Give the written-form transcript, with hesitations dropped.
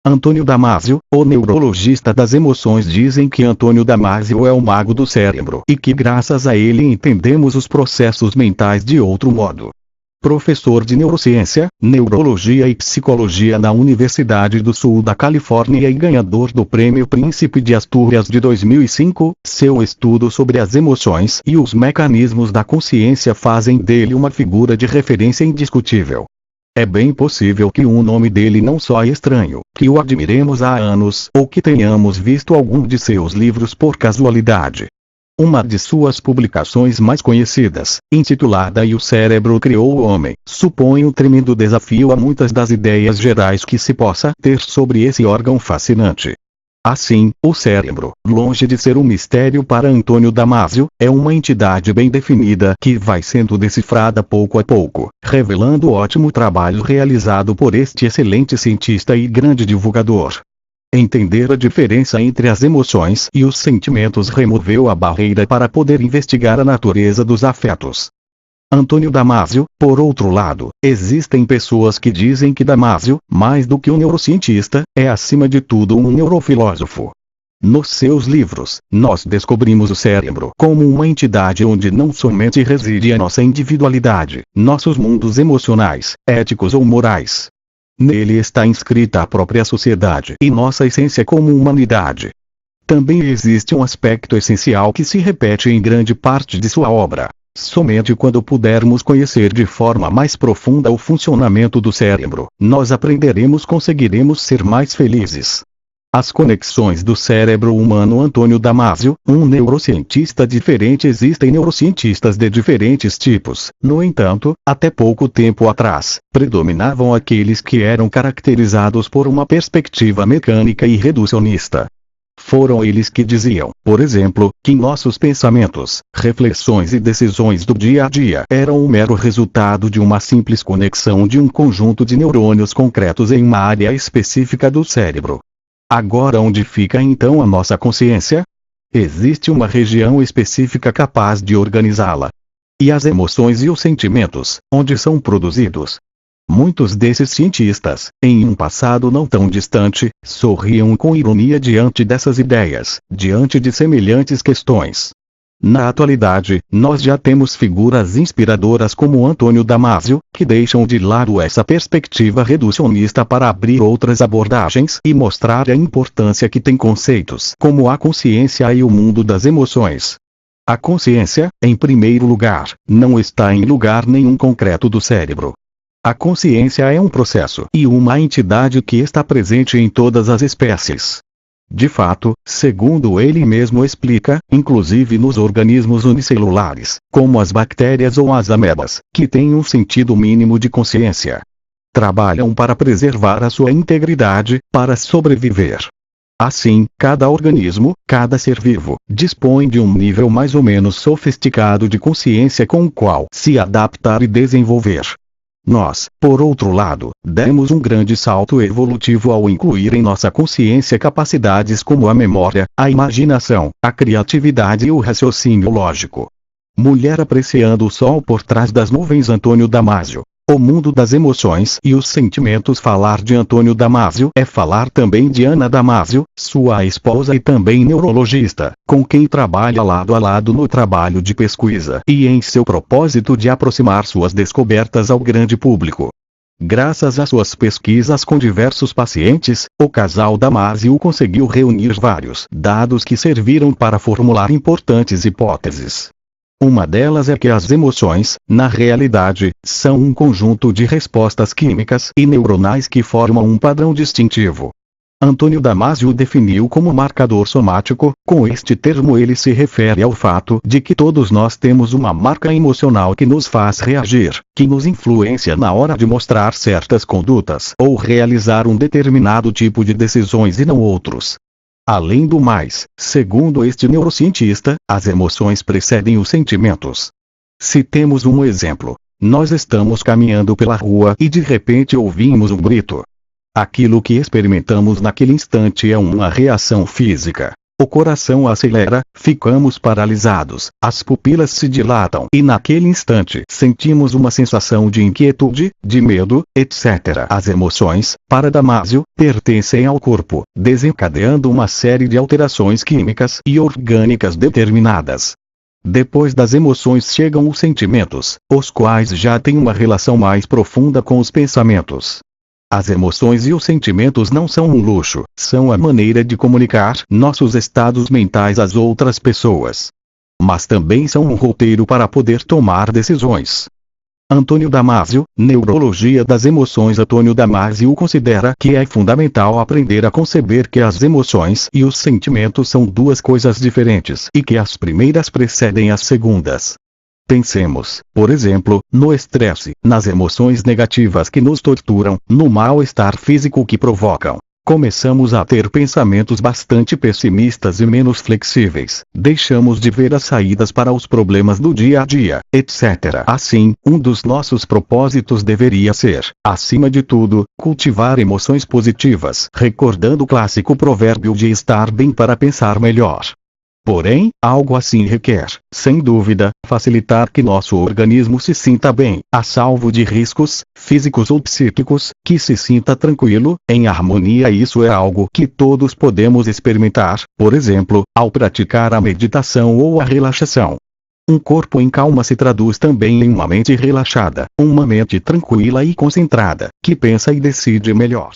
Antônio Damasio, o neurologista das emoções. Dizem que Antônio Damasio é o mago do cérebro e que graças a ele entendemos os processos mentais de outro modo. Professor de neurociência, neurologia e psicologia na Universidade do Sul da Califórnia e ganhador do Prêmio Príncipe de Astúrias de 2005, seu estudo sobre as emoções e os mecanismos da consciência fazem dele uma figura de referência indiscutível. É bem possível que o nome dele não só é estranho, que o admiremos há anos ou que tenhamos visto algum de seus livros por casualidade. Uma de suas publicações mais conhecidas, intitulada E o Cérebro Criou o Homem, supõe um tremendo desafio a muitas das ideias gerais que se possa ter sobre esse órgão fascinante. Assim, o cérebro, longe de ser um mistério para Antônio Damasio, é uma entidade bem definida que vai sendo decifrada pouco a pouco, revelando o ótimo trabalho realizado por este excelente cientista e grande divulgador. Entender a diferença entre as emoções e os sentimentos removeu a barreira para poder investigar a natureza dos afetos. Antônio Damasio, por outro lado, existem pessoas que dizem que Damasio, mais do que um neurocientista, é acima de tudo um neurofilósofo. Nos seus livros, nós descobrimos o cérebro como uma entidade onde não somente reside a nossa individualidade, nossos mundos emocionais, éticos ou morais. Nele está inscrita a própria sociedade e nossa essência como humanidade. Também existe um aspecto essencial que se repete em grande parte de sua obra. Somente quando pudermos conhecer de forma mais profunda o funcionamento do cérebro, nós conseguiremos ser mais felizes. As conexões do cérebro humano. Antônio Damasio, um neurocientista diferente. Existem neurocientistas de diferentes tipos, no entanto, até pouco tempo atrás, predominavam aqueles que eram caracterizados por uma perspectiva mecânica e reducionista. Foram eles que diziam, por exemplo, que nossos pensamentos, reflexões e decisões do dia a dia eram o mero resultado de uma simples conexão de um conjunto de neurônios concretos em uma área específica do cérebro. Agora, onde fica então a nossa consciência? Existe uma região específica capaz de organizá-la. E as emoções e os sentimentos, onde são produzidos? Muitos desses cientistas, em um passado não tão distante, sorriam com ironia diante dessas ideias, diante de semelhantes questões. Na atualidade, nós já temos figuras inspiradoras como Antônio Damasio, que deixam de lado essa perspectiva reducionista para abrir outras abordagens e mostrar a importância que tem conceitos como a consciência e o mundo das emoções. A consciência, em primeiro lugar, não está em lugar nenhum concreto do cérebro. A consciência é um processo e uma entidade que está presente em todas as espécies. De fato, segundo ele mesmo explica, inclusive nos organismos unicelulares, como as bactérias ou as amebas, que têm um sentido mínimo de consciência. Trabalham para preservar a sua integridade, para sobreviver. Assim, cada organismo, cada ser vivo, dispõe de um nível mais ou menos sofisticado de consciência com o qual se adaptar e desenvolver. Nós, por outro lado, demos um grande salto evolutivo ao incluir em nossa consciência capacidades como a memória, a imaginação, a criatividade e o raciocínio lógico. Mulher apreciando o sol por trás das nuvens. Antônio Damasio. O mundo das emoções e os sentimentos. Falar de Antônio Damasio é falar também de Ana Damasio, sua esposa e também neurologista, com quem trabalha lado a lado no trabalho de pesquisa e em seu propósito de aproximar suas descobertas ao grande público. Graças às suas pesquisas com diversos pacientes, o casal Damasio conseguiu reunir vários dados que serviram para formular importantes hipóteses. Uma delas é que as emoções, na realidade, são um conjunto de respostas químicas e neuronais que formam um padrão distintivo. Antônio Damasio definiu como marcador somático. Com este termo ele se refere ao fato de que todos nós temos uma marca emocional que nos faz reagir, que nos influencia na hora de mostrar certas condutas ou realizar um determinado tipo de decisões e não outros. Além do mais, segundo este neurocientista, as emoções precedem os sentimentos. Se temos um exemplo, nós estamos caminhando pela rua e de repente ouvimos um grito. Aquilo que experimentamos naquele instante é uma reação física. O coração acelera, ficamos paralisados, as pupilas se dilatam e naquele instante sentimos uma sensação de inquietude, de medo, etc. As emoções, para Damásio, pertencem ao corpo, desencadeando uma série de alterações químicas e orgânicas determinadas. Depois das emoções chegam os sentimentos, os quais já têm uma relação mais profunda com os pensamentos. As emoções e os sentimentos não são um luxo, são a maneira de comunicar nossos estados mentais às outras pessoas. Mas também são um roteiro para poder tomar decisões. Antônio Damásio, Neurologia das Emoções. Antônio Damásio considera que é fundamental aprender a conceber que as emoções e os sentimentos são duas coisas diferentes e que as primeiras precedem as segundas. Pensemos, por exemplo, no estresse, nas emoções negativas que nos torturam, no mal-estar físico que provocam. Começamos a ter pensamentos bastante pessimistas e menos flexíveis, deixamos de ver as saídas para os problemas do dia a dia, etc. Assim, um dos nossos propósitos deveria ser, acima de tudo, cultivar emoções positivas, recordando o clássico provérbio de estar bem para pensar melhor. Porém, algo assim requer, sem dúvida, facilitar que nosso organismo se sinta bem, a salvo de riscos, físicos ou psíquicos, que se sinta tranquilo, em harmonia. Isso é algo que todos podemos experimentar, por exemplo, ao praticar a meditação ou a relaxação. Um corpo em calma se traduz também em uma mente relaxada, uma mente tranquila e concentrada, que pensa e decide melhor.